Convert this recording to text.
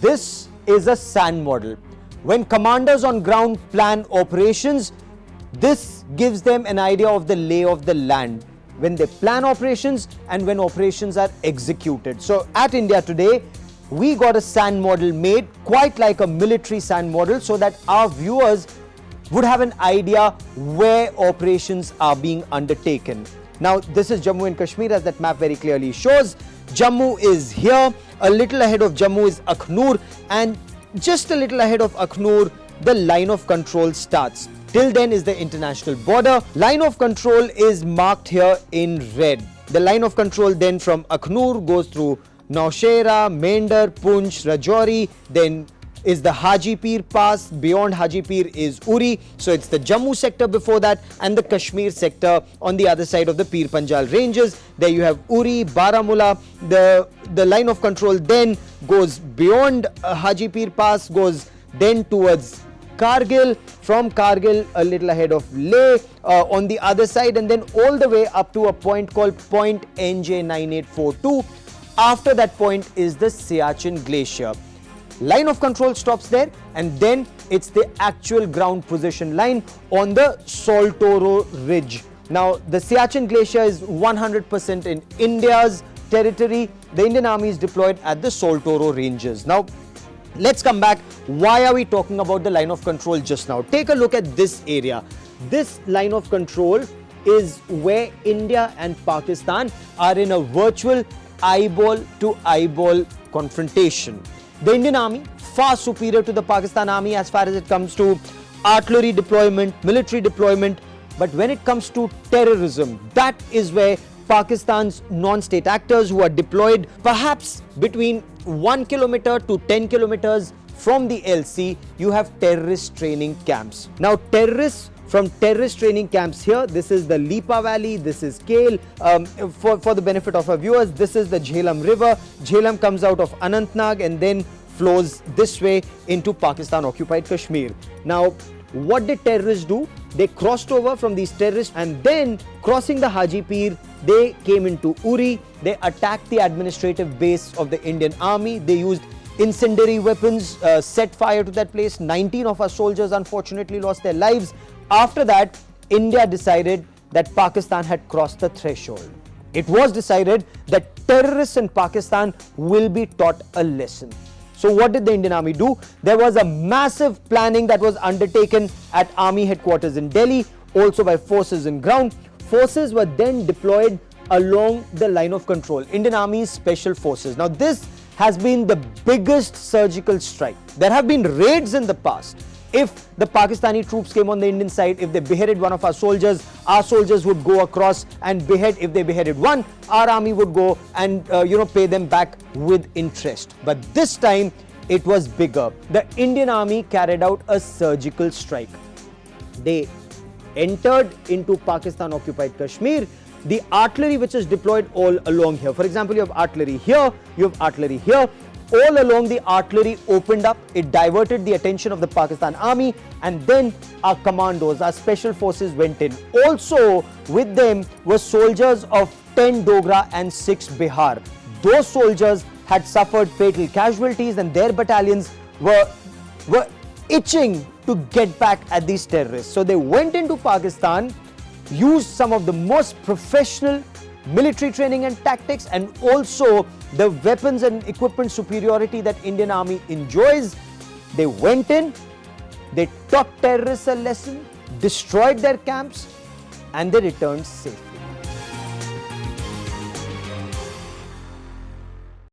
This is a SAN model. When commanders on ground plan operations, this gives them an idea of the lay of the land when they plan operations and when operations are executed. So at India Today, we got a SAN model made quite like a military SAN model so that our viewers would have an idea where operations are being undertaken. Now, this is Jammu and Kashmir, as that map very clearly shows. Jammu is here. A little ahead of Jammu is Akhnur, and just a little ahead of Akhnur, the line of control starts. Till then is the international border. Line of control is marked here in red. The line of control then from Akhnur goes through Naushera, Mender, Poonch, Rajouri, then is the Hajipir Pass. Beyond Hajipir is Uri. So it's the Jammu sector before that and the Kashmir sector on the other side of the Pir Panjal ranges. There you have Uri, Baramulla. The line of control then goes beyond Hajipir Pass, goes then towards Kargil. From Kargil, a little ahead of Leh on the other side, and then all the way up to a point called Point NJ9842. After that point is the Siachen Glacier. Line of control stops there, and then it's the actual ground position line on the Saltoro Ridge. Now, the Siachen Glacier is 100% in India's territory. The Indian Army is deployed at the Saltoro Ranges. Now, let's come back. Why are we talking about the line of control just now? Take a look at this area. This line of control is where India and Pakistan are in a virtual eyeball to eyeball confrontation. The Indian Army, far superior to the Pakistan Army as far as it comes to artillery deployment, military deployment. But when it comes to terrorism, that is where Pakistan's non-state actors who are deployed perhaps between 1 kilometer to 10 kilometers from the LC, you have terrorist training camps. Now, terrorists from terrorist training camps here, this is the Lipa Valley, this is Kale. For the benefit of our viewers, this is the Jhelum River. Jhelum comes out of Anantnag and then flows this way into Pakistan-occupied Kashmir. Now, what did terrorists do? They crossed over from these terrorists, and then crossing the Hajipir, they came into Uri. They attacked the administrative base of the Indian Army. They used incendiary weapons, set fire to that place. 19 of our soldiers unfortunately lost their lives. After that, India decided that Pakistan had crossed the threshold. It was decided that terrorists in Pakistan will be taught a lesson. So what did the Indian Army do? There was a massive planning that was undertaken at Army headquarters in Delhi, also by forces in ground. Forces were then deployed along the line of control. Indian Army's special forces. Now, this has been the biggest surgical strike. There have been raids in the past. If the Pakistani troops came on the Indian side, if they beheaded one of our soldiers would go across and behead. If they beheaded one, our army would go and pay them back with interest. But this time it was bigger. The Indian Army carried out a surgical strike. They entered into Pakistan-occupied Kashmir. The artillery which is deployed all along here. For example, you have artillery here, you have artillery here. All along the artillery opened up. It diverted the attention of the Pakistan Army, and then our commandos, our special forces went in. Also with them were soldiers of 10 Dogra and 6 Bihar. Those soldiers had suffered fatal casualties, and their battalions were itching to get back at these terrorists. So they went into Pakistan, used some of the most professional military training and tactics, and also the weapons and equipment superiority that Indian Army enjoys. They went in, they taught terrorists a lesson, destroyed their camps, and they returned safe.